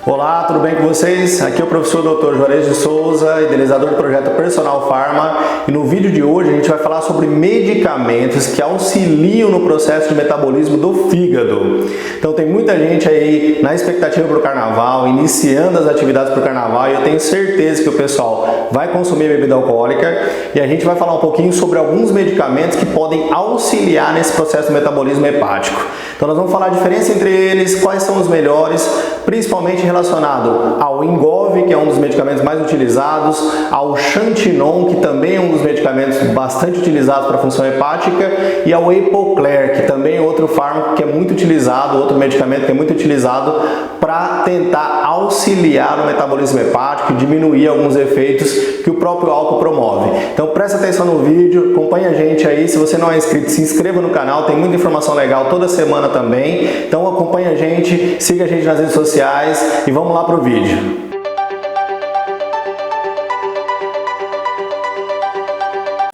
Olá, tudo bem com vocês? Aqui é o professor Dr. Juarez de Souza, idealizador do projeto Personal Pharma, e no vídeo de hoje a gente vai falar sobre medicamentos que auxiliam no processo de metabolismo do fígado. Então tem muita gente aí na expectativa para o carnaval, iniciando as atividades para o carnaval, e eu tenho certeza que o pessoal vai consumir bebida alcoólica, e a gente vai falar um pouquinho sobre alguns medicamentos que podem auxiliar nesse processo de metabolismo hepático. Então nós vamos falar a diferença entre eles, quais são os melhores, principalmente relacionado ao Ingov, que é um dos medicamentos mais utilizados, ao Xantinon, que também é um dos medicamentos bastante utilizados para a função hepática, e ao Epocler, que também é outro fármaco que é muito utilizado, outro medicamento que é muito utilizado para tentar auxiliar no metabolismo hepático e diminuir alguns efeitos que o próprio álcool promove. Então presta atenção no vídeo, acompanha a gente aí, se você não é inscrito, se inscreva no canal, tem muita informação legal toda semana também. Então acompanha a gente, siga a gente nas redes sociais e vamos lá para o vídeo.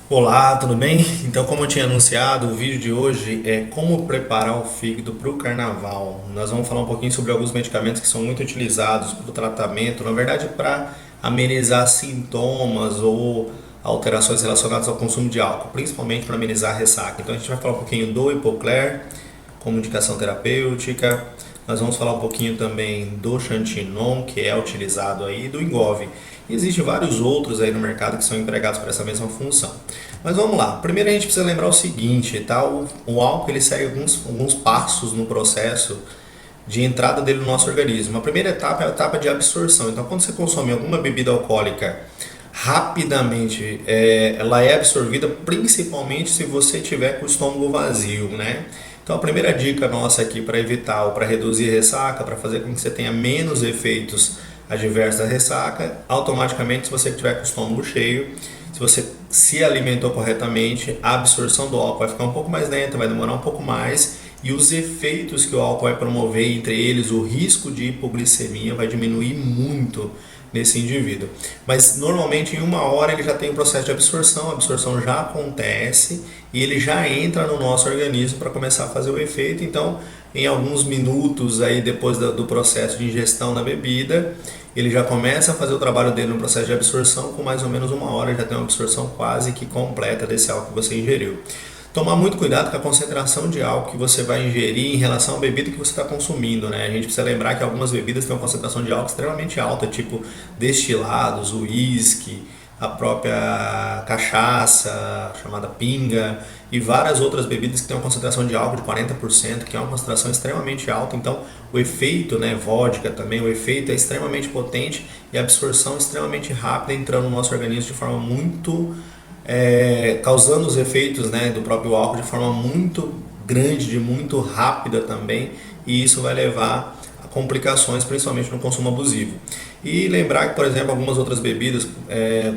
Olá, tudo bem? Então, como eu tinha anunciado, o vídeo de hoje é como preparar o fígado para o carnaval. Nós vamos falar um pouquinho sobre alguns medicamentos que são muito utilizados para o tratamento, na verdade para amenizar sintomas ou alterações relacionadas ao consumo de álcool, principalmente para amenizar a ressaca. Então a gente vai falar um pouquinho do Epocler como indicação terapêutica. Nós vamos falar um pouquinho também do Xantinon, que é utilizado aí, do Ingov. Existem vários outros aí no mercado que são empregados para essa mesma função. Mas vamos lá. Primeiro a gente precisa lembrar o seguinte, tá? O álcool ele segue alguns passos no processo de entrada dele no nosso organismo. A primeira etapa é a etapa de absorção. Então quando você consome alguma bebida alcoólica, rapidamente ela é absorvida, principalmente se você tiver com o estômago vazio, né? Então a primeira dica nossa aqui para evitar ou para reduzir a ressaca, para fazer com que você tenha menos efeitos adversos da ressaca, automaticamente se você tiver com o estômago cheio, se você se alimentou corretamente, a absorção do álcool vai ficar um pouco mais lenta, vai demorar um pouco mais, e os efeitos que o álcool vai promover, entre eles o risco de hipoglicemia, vai diminuir muito nesse indivíduo. Mas normalmente em 1 hora ele já tem um processo de absorção, a absorção já acontece e ele já entra no nosso organismo para começar a fazer o efeito. Então em alguns minutos aí depois do processo de ingestão da bebida, ele já começa a fazer o trabalho dele no processo de absorção, com mais ou menos 1 hora já tem uma absorção quase que completa desse álcool que você ingeriu. Tomar muito cuidado com a concentração de álcool que você vai ingerir em relação à bebida que você está consumindo, né? A gente precisa lembrar que algumas bebidas têm uma concentração de álcool extremamente alta, tipo destilados, uísque, a própria cachaça, chamada pinga, e várias outras bebidas que têm uma concentração de álcool de 40%, que é uma concentração extremamente alta. Então o efeito, né, vodka também, o efeito é extremamente potente e a absorção extremamente rápida, entrando no nosso organismo de forma muito... causando os efeitos, né, do próprio álcool de forma muito grande, muito rápida também, e isso vai levar a complicações, principalmente no consumo abusivo. E lembrar que, por exemplo, algumas outras bebidas,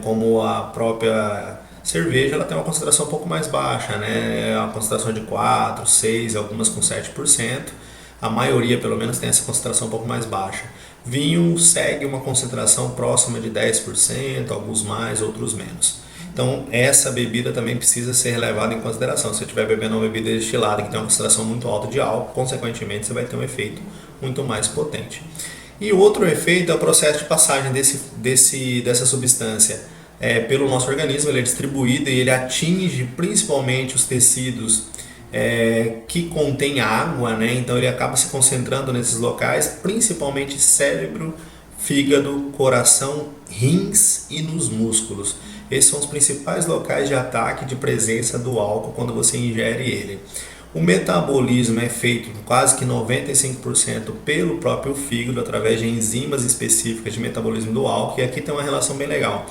como a própria cerveja, ela tem uma concentração um pouco mais baixa, né, a concentração de 4, 6, algumas com 7%, a maioria pelo menos tem essa concentração um pouco mais baixa. Vinho segue uma concentração próxima de 10%, alguns mais, outros menos. Então essa bebida também precisa ser levada em consideração. Se você estiver bebendo uma bebida destilada que tem uma concentração muito alta de álcool, consequentemente você vai ter um efeito muito mais potente. E outro efeito é o processo de passagem dessa substância pelo nosso organismo. Ele é distribuído e ele atinge principalmente os tecidos que contêm água, né? Então ele acaba se concentrando nesses locais, principalmente cérebro, fígado, coração, rins e nos músculos. Esses são os principais locais de ataque de presença do álcool quando você ingere ele. O metabolismo é feito quase que 95% pelo próprio fígado, através de enzimas específicas de metabolismo do álcool, e aqui tem uma relação bem legal.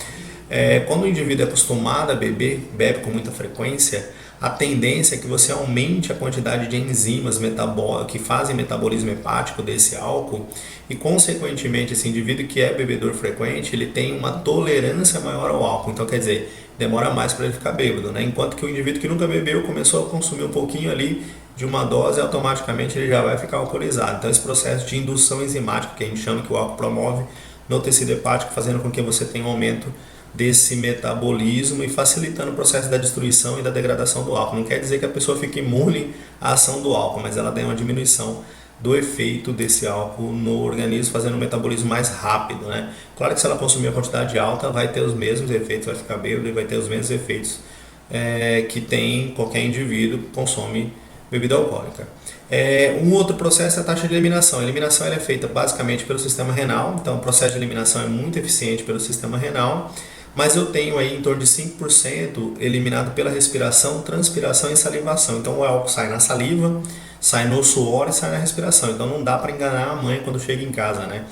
Quando o indivíduo é acostumado a beber, bebe com muita frequência, a tendência é que você aumente a quantidade de enzimas que fazem metabolismo hepático desse álcool, e consequentemente esse indivíduo que é bebedor frequente, ele tem uma tolerância maior ao álcool. Então quer dizer, demora mais para ele ficar bêbado, né? Enquanto que o indivíduo que nunca bebeu começou a consumir um pouquinho ali de uma dose, automaticamente ele já vai ficar alcoolizado. Então esse processo de indução enzimática, que a gente chama, que o álcool promove no tecido hepático, fazendo com que você tenha um aumento desse metabolismo e facilitando o processo da destruição e da degradação do álcool. Não quer dizer que a pessoa fique imune à ação do álcool, mas ela tem uma diminuição do efeito desse álcool no organismo, fazendo um metabolismo mais rápido, né? Claro que se ela consumir a quantidade alta, vai ter os mesmos efeitos, vai ficar bêbado e vai ter os mesmos efeitos que tem qualquer indivíduo que consome bebida alcoólica. Um outro processo é a taxa de eliminação. A eliminação ela é feita basicamente pelo sistema renal, então o processo de eliminação é muito eficiente pelo sistema renal, mas eu tenho aí em torno de 5% eliminado pela respiração, transpiração e salivação. Então o álcool sai na saliva, sai no suor e sai na respiração. Então não dá para enganar a mãe quando chega em casa, né?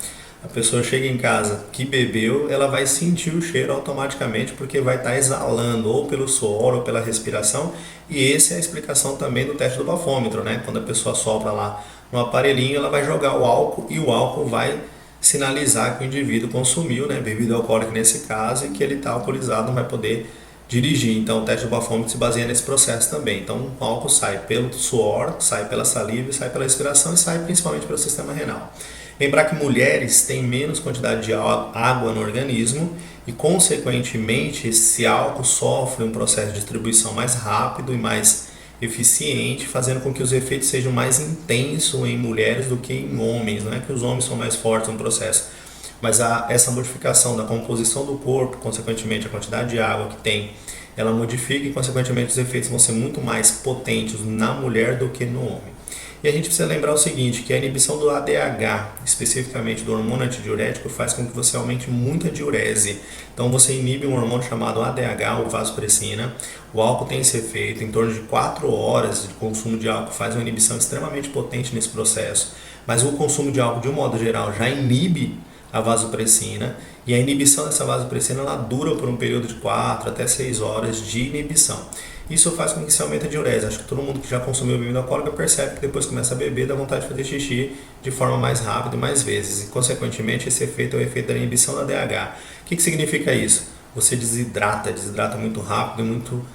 A pessoa chega em casa que bebeu, ela vai sentir o cheiro automaticamente porque vai estar exalando ou pelo suor ou pela respiração. E essa é a explicação também do teste do bafômetro, né? Quando a pessoa sopra lá no aparelhinho, ela vai jogar o álcool e o álcool vai sinalizar que o indivíduo consumiu, né, bebida alcoólica nesse caso, e que ele está alcoolizado, não vai poder dirigir. Então o teste do bafômetro se baseia nesse processo também. Então o álcool sai pelo suor, sai pela saliva, sai pela respiração e sai principalmente pelo sistema renal. Lembrar que mulheres têm menos quantidade de água no organismo e, consequentemente, esse álcool sofre um processo de distribuição mais rápido e mais eficiente, fazendo com que os efeitos sejam mais intensos em mulheres do que em homens. Não é que os homens são mais fortes no processo, mas essa modificação da composição do corpo, consequentemente a quantidade de água que tem, ela modifica e, consequentemente, os efeitos vão ser muito mais potentes na mulher do que no homem. E a gente precisa lembrar o seguinte, que a inibição do ADH, especificamente do hormônio antidiurético, faz com que você aumente muito a diurese. Então você inibe um hormônio chamado ADH, ou vasopressina. O álcool tem esse efeito, em torno de 4 horas de consumo de álcool faz uma inibição extremamente potente nesse processo. Mas o consumo de álcool, de um modo geral, já inibe a vasopressina, e a inibição dessa vasopressina ela dura por um período de 4 até 6 horas de inibição. Isso faz com que se aumente a diurese. Acho que todo mundo que já consumiu bebida alcoólica percebe que depois começa a beber, dá vontade de fazer xixi de forma mais rápida e mais vezes. E, consequentemente, esse efeito é o efeito da inibição da DH. O que significa isso? Você desidrata muito rápido e muito,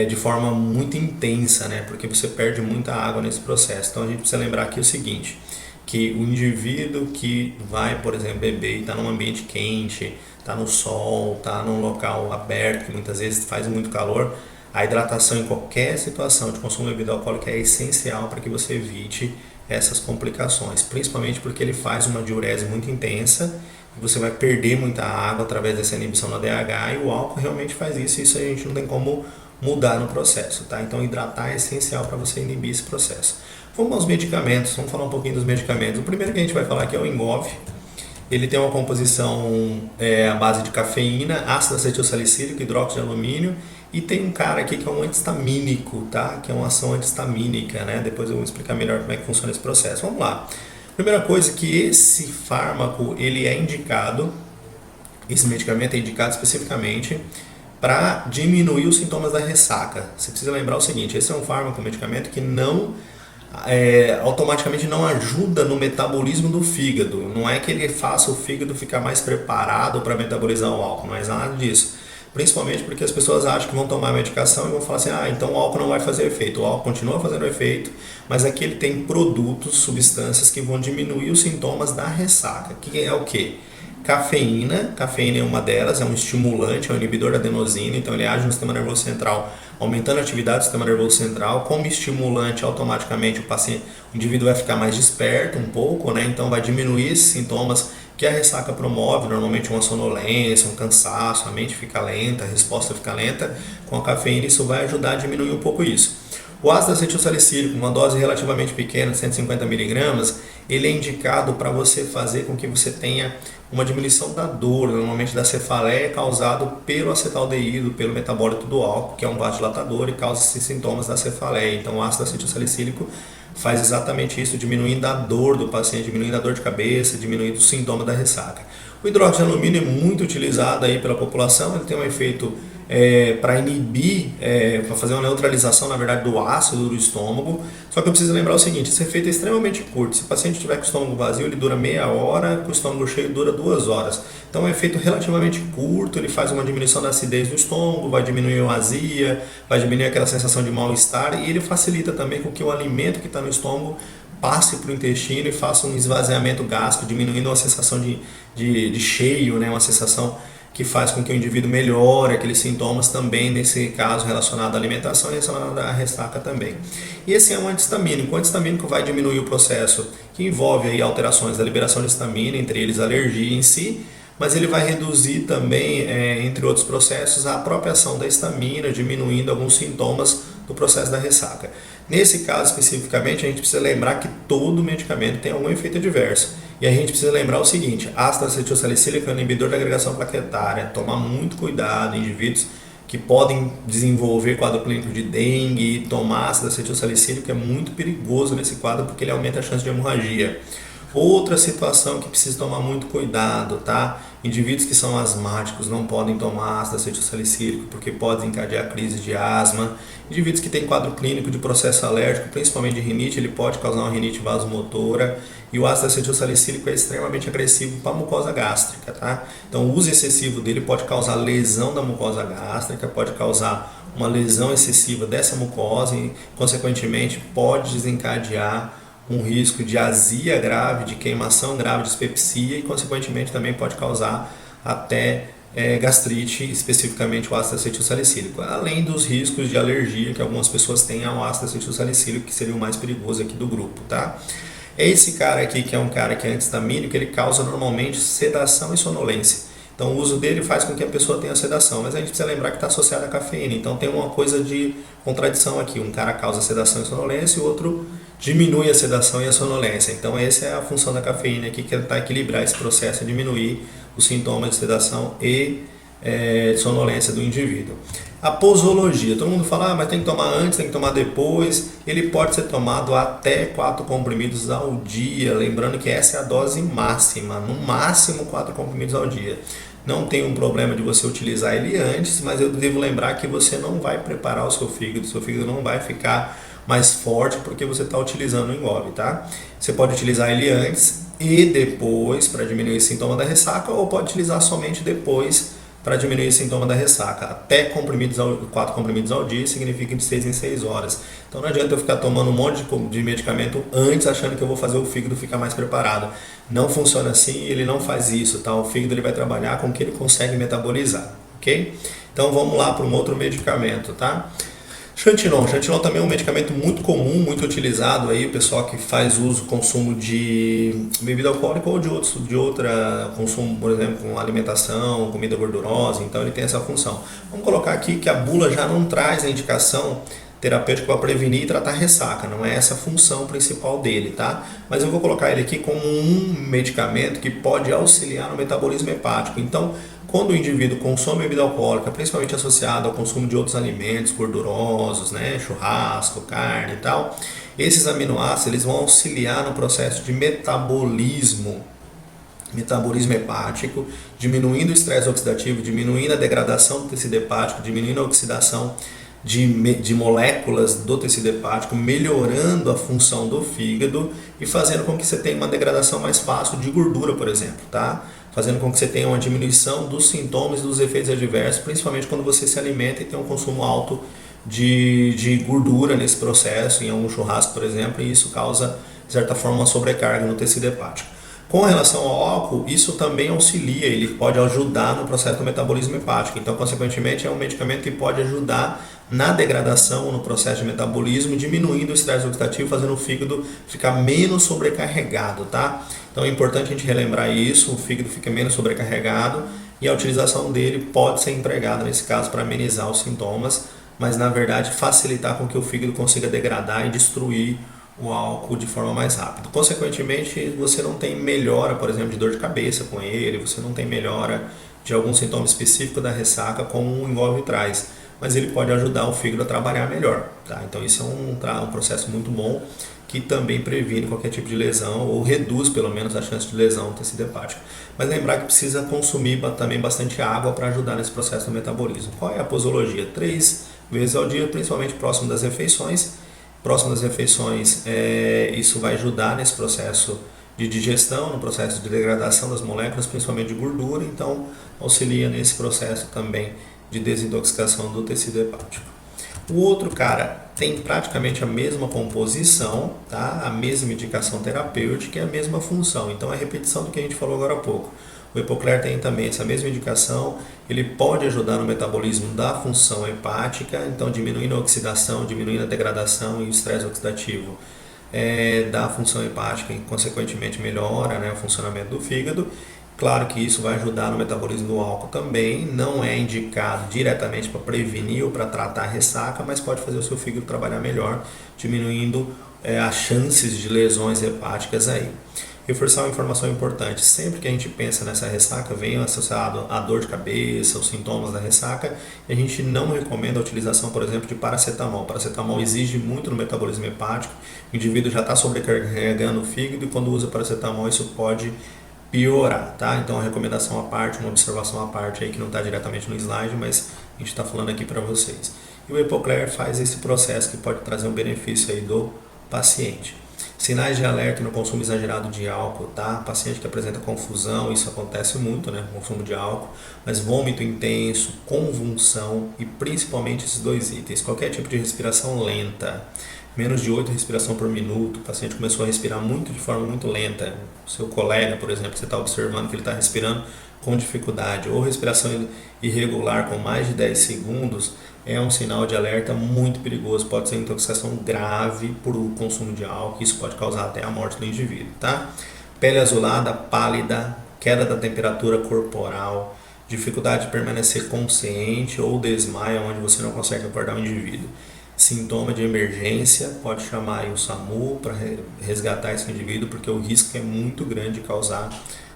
de forma muito intensa, né? Porque você perde muita água nesse processo. Então a gente precisa lembrar aqui o seguinte, que o indivíduo que vai, por exemplo, beber e está num ambiente quente, está no sol, está num local aberto, que muitas vezes faz muito calor, a hidratação em qualquer situação de consumo de bebida alcoólica é essencial para que você evite essas complicações, principalmente porque ele faz uma diurese muito intensa e você vai perder muita água através dessa inibição da DH, e o álcool realmente faz isso, e isso a gente não tem como mudar no processo, tá? Então hidratar é essencial para você inibir esse processo. Vamos aos medicamentos, vamos falar um pouquinho dos medicamentos. O primeiro que a gente vai falar aqui é o Engov. Ele tem uma composição à base de cafeína, ácido acetilsalicílico, hidróxido de alumínio, e tem um cara aqui que é um antistamínico, tá? Que é uma ação antistamínica, né? Depois eu vou explicar melhor como é que funciona esse processo. Vamos lá. Primeira coisa, que esse fármaco, ele é indicado, esse medicamento é indicado especificamente para diminuir os sintomas da ressaca. Você precisa lembrar o seguinte, esse é um fármaco, um medicamento que não automaticamente não ajuda no metabolismo do fígado. Não é que ele faça o fígado ficar mais preparado para metabolizar o álcool, não é nada disso. Principalmente porque as pessoas acham que vão tomar a medicação e vão falar assim, então o álcool não vai fazer efeito. O álcool continua fazendo efeito, mas aqui ele tem produtos, substâncias que vão diminuir os sintomas da ressaca. Que é o quê? Cafeína é uma delas, é um estimulante, é um inibidor da adenosina, então ele age no sistema nervoso central, aumentando a atividade do sistema nervoso central. Como estimulante, automaticamente o indivíduo vai ficar mais desperto um pouco, né? Então vai diminuir esses sintomas que a ressaca promove, normalmente uma sonolência, um cansaço, a mente fica lenta, a resposta fica lenta. Com a cafeína isso vai ajudar a diminuir um pouco isso. O ácido acetilsalicílico, uma dose relativamente pequena, 150 mg, ele é indicado para você fazer com que você tenha uma diminuição da dor, normalmente da cefaleia, causado pelo acetaldeído, pelo metabólito do álcool, que é um vasodilatador e causa esses sintomas da cefaleia. Então o ácido acetilsalicílico faz exatamente isso, diminuindo a dor do paciente, diminuindo a dor de cabeça, diminuindo o sintoma da ressaca. O hidróxido de alumínio é muito utilizado aí pela população, ele tem um efeito para inibir, para fazer uma neutralização, na verdade, do ácido do estômago. Só que eu preciso lembrar o seguinte, esse efeito é extremamente curto. Se o paciente tiver com o estômago vazio, ele dura meia hora, com o estômago cheio dura 2 horas. Então é um efeito relativamente curto, ele faz uma diminuição da acidez do estômago, vai diminuir a azia, vai diminuir aquela sensação de mal-estar, e ele facilita também com que o alimento que está no estômago passe para o intestino e faça um esvaziamento gástrico, diminuindo uma sensação de cheio, né? Uma sensação que faz com que o indivíduo melhore aqueles sintomas também, nesse caso relacionado à alimentação e relacionado à ressaca também. E esse é um anti-histamínico. O anti-histamínico vai diminuir o processo que envolve aí alterações da liberação de histamina, entre eles a alergia em si, mas ele vai reduzir também, entre outros processos, a própria ação da histamina, diminuindo alguns sintomas do processo da ressaca. Nesse caso especificamente, a gente precisa lembrar que todo medicamento tem algum efeito adverso. E a gente precisa lembrar o seguinte: ácido acetilsalicílico é um inibidor da agregação plaquetária. Tomar muito cuidado em indivíduos que podem desenvolver quadro clínico de dengue. Tomar ácido acetilsalicílico é muito perigoso nesse quadro porque ele aumenta a chance de hemorragia. Outra situação que precisa tomar muito cuidado, tá? Indivíduos que são asmáticos não podem tomar ácido acetilsalicílico porque pode desencadear crise de asma. Indivíduos que têm quadro clínico de processo alérgico, principalmente de rinite, ele pode causar uma rinite vasomotora. E o ácido acetilsalicílico é extremamente agressivo para a mucosa gástrica, tá? Então o uso excessivo dele pode causar lesão da mucosa gástrica, pode causar uma lesão excessiva dessa mucosa e, consequentemente, pode desencadear um risco de azia grave, de queimação grave, de dispepsia e, consequentemente, também pode causar até gastrite, especificamente o ácido acetilsalicílico, além dos riscos de alergia que algumas pessoas têm ao ácido acetilsalicílico, que seria o mais perigoso aqui do grupo, tá? Esse cara aqui, que é um cara que é anti-histamínico, ele causa normalmente sedação e sonolência. Então o uso dele faz com que a pessoa tenha sedação, mas a gente precisa lembrar que está associado à cafeína, então tem uma coisa de contradição aqui, um cara causa sedação e sonolência e o outro diminui a sedação e a sonolência. Então essa é a função da cafeína aqui, que é tentar equilibrar esse processo e diminuir os sintomas de sedação e sonolência do indivíduo. A posologia, todo mundo fala, mas tem que tomar antes, tem que tomar depois. Ele pode ser tomado até 4 comprimidos ao dia, lembrando que essa é a dose máxima, no máximo 4 comprimidos ao dia. Não tem um problema de você utilizar ele antes, mas eu devo lembrar que você não vai preparar o seu fígado não vai ficar mais forte porque você está utilizando o Engov, tá? Você pode utilizar ele antes e depois para diminuir o sintoma da ressaca, ou pode utilizar somente depois para diminuir o sintoma da ressaca. Até 4 comprimidos ao dia significa de 6 em 6 horas. Então não adianta eu ficar tomando um monte de medicamento antes achando que eu vou fazer o fígado ficar mais preparado. Não funciona assim, ele não faz isso, tá? O fígado ele vai trabalhar com o que ele consegue metabolizar, ok? Então vamos lá para um outro medicamento, tá? Xantinon. Xantinon também é um medicamento muito comum, muito utilizado aí, o pessoal que faz uso, consumo de bebida alcoólica ou de outra consumo, por exemplo, com alimentação, comida gordurosa, então ele tem essa função. Vamos colocar aqui que a bula já não traz a indicação terapêutica para prevenir e tratar ressaca, não é essa a função principal dele, tá? Mas eu vou colocar ele aqui como um medicamento que pode auxiliar no metabolismo hepático. Então, quando o indivíduo consome bebida alcoólica, principalmente associado ao consumo de outros alimentos gordurosos, né, churrasco, carne e tal, esses aminoácidos eles vão auxiliar no processo de metabolismo hepático, diminuindo o estresse oxidativo, diminuindo a degradação do tecido hepático, diminuindo a oxidação de moléculas do tecido hepático, melhorando a função do fígado e fazendo com que você tenha uma degradação mais fácil de gordura, por exemplo, tá? Fazendo com que você tenha uma diminuição dos sintomas e dos efeitos adversos, principalmente quando você se alimenta e tem um consumo alto de gordura nesse processo, em algum churrasco, por exemplo, e isso causa, de certa forma, uma sobrecarga no tecido hepático. Com relação ao álcool, isso também auxilia, ele pode ajudar no processo do metabolismo hepático. Então, consequentemente, é um medicamento que pode ajudar na degradação, no processo de metabolismo, diminuindo o estresse oxidativo, fazendo o fígado ficar menos sobrecarregado, tá? Então, é importante a gente relembrar isso, o fígado fica menos sobrecarregado e a utilização dele pode ser empregada, nesse caso, para amenizar os sintomas, mas, na verdade, facilitar com que o fígado consiga degradar e destruir o álcool de forma mais rápida. Consequentemente, você não tem melhora, por exemplo, de dor de cabeça com ele, você não tem melhora de algum sintoma específico da ressaca como o Engov traz, mas ele pode ajudar o fígado a trabalhar melhor, tá? Então isso é um processo muito bom que também previne qualquer tipo de lesão ou reduz pelo menos a chance de lesão no tecido hepático. Mas lembrar que precisa consumir também bastante água para ajudar nesse processo do metabolismo. Qual é a posologia? 3 vezes ao dia, principalmente próximo das refeições. Próximo das refeições, isso vai ajudar nesse processo de digestão, no processo de degradação das moléculas, principalmente de gordura, então auxilia nesse processo também de desintoxicação do tecido hepático. O outro, cara, tem praticamente a mesma composição, tá? A mesma indicação terapêutica e a mesma função, então é repetição do que a gente falou agora há pouco. O Epocler tem também essa mesma indicação, ele pode ajudar no metabolismo da função hepática, então diminuindo a oxidação, diminuindo a degradação e o estresse oxidativo da função hepática e consequentemente melhora, né, o funcionamento do fígado. Claro que isso vai ajudar no metabolismo do álcool também, não é indicado diretamente para prevenir ou para tratar a ressaca, mas pode fazer o seu fígado trabalhar melhor, diminuindo as chances de lesões hepáticas aí. Reforçar uma informação importante, sempre que a gente pensa nessa ressaca, vem associado a dor de cabeça, os sintomas da ressaca, e a gente não recomenda a utilização, por exemplo, de paracetamol. Paracetamol exige muito no metabolismo hepático, o indivíduo já está sobrecarregando o fígado e quando usa paracetamol isso pode piorar, tá? Então, uma recomendação à parte, uma observação à parte aí que não está diretamente no slide, mas a gente está falando aqui para vocês. E o Epocler faz esse processo que pode trazer um benefício aí do paciente. Sinais de alerta no consumo exagerado de álcool, tá? Paciente que apresenta confusão, isso acontece muito, né? Consumo de álcool, mas vômito intenso, convulsão e principalmente esses dois itens. Qualquer tipo de respiração lenta, menos de 8 respiração por minuto, o paciente começou a respirar de forma muito lenta. O seu colega, por exemplo, você está observando que ele está respirando com dificuldade, ou respiração irregular com mais de 10 segundos, é um sinal de alerta muito perigoso, pode ser intoxicação grave por consumo de álcool, isso pode causar até a morte do indivíduo, tá? Pele azulada, pálida, queda da temperatura corporal, dificuldade de permanecer consciente ou desmaio, onde você não consegue acordar o indivíduo. Sintoma de emergência, pode chamar aí o SAMU para resgatar esse indivíduo, porque o risco é muito grande de causar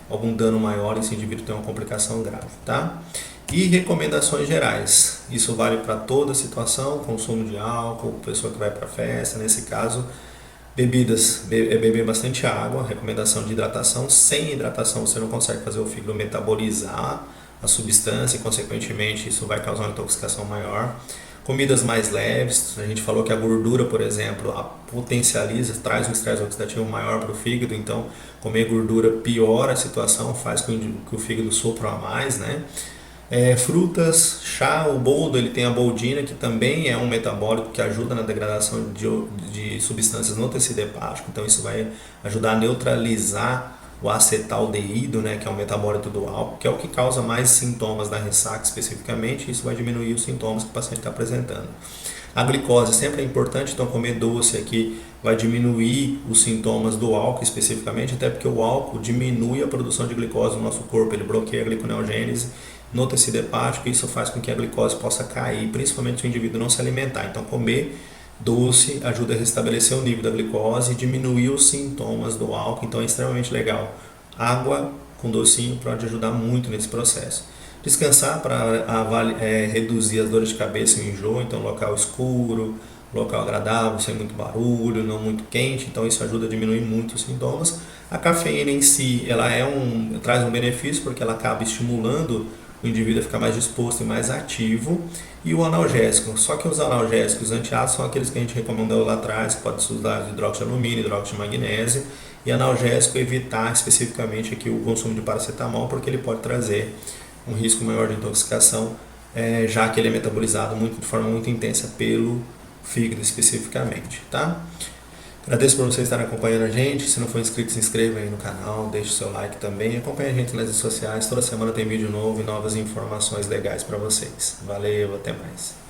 algum dano maior e esse indivíduo tem uma complicação grave, tá? E recomendações gerais, isso vale para toda situação, consumo de álcool, pessoa que vai para festa, nesse caso, bebidas, beber bastante água, recomendação de hidratação, sem hidratação você não consegue fazer o fígado metabolizar a substância e consequentemente isso vai causar uma intoxicação maior. Comidas mais leves, a gente falou que a gordura, por exemplo, potencializa, traz um estresse oxidativo maior para o fígado, então comer gordura piora a situação, faz com que o fígado sofra a mais, né? Frutas, chá, o boldo, ele tem a boldina, que também é um metabólico que ajuda na degradação de substâncias no tecido hepático, então isso vai ajudar a neutralizar o acetaldeído, né, que é o metabólito do álcool, que é o que causa mais sintomas da ressaca especificamente, e isso vai diminuir os sintomas que o paciente está apresentando. A glicose sempre é importante, então comer doce aqui vai diminuir os sintomas do álcool especificamente, até porque o álcool diminui a produção de glicose no nosso corpo, ele bloqueia a gliconeogênese no tecido hepático e isso faz com que a glicose possa cair, principalmente se o indivíduo não se alimentar. Então comer doce ajuda a restabelecer o nível da glicose e diminuir os sintomas do álcool, então é extremamente legal. Água com docinho pode ajudar muito nesse processo. Descansar para reduzir as dores de cabeça e o enjoo, então local escuro, local agradável, sem muito barulho, não muito quente, então isso ajuda a diminuir muito os sintomas. A cafeína em si, ela traz um benefício porque ela acaba estimulando o indivíduo a ficar mais disposto e mais ativo. E o analgésico, só que os analgésicos antiácidos são aqueles que a gente recomendou lá atrás, que pode se usar hidróxido de alumínio, hidróxido de magnésio, e analgésico evitar especificamente aqui o consumo de paracetamol, porque ele pode trazer um risco maior de intoxicação, já que ele é metabolizado de forma muito intensa pelo fígado especificamente, tá? Agradeço por vocês estarem acompanhando a gente. Se não for inscrito, se inscreva aí no canal, deixe o seu like também. Acompanhe a gente nas redes sociais. Toda semana tem vídeo novo e novas informações legais para vocês. Valeu, até mais.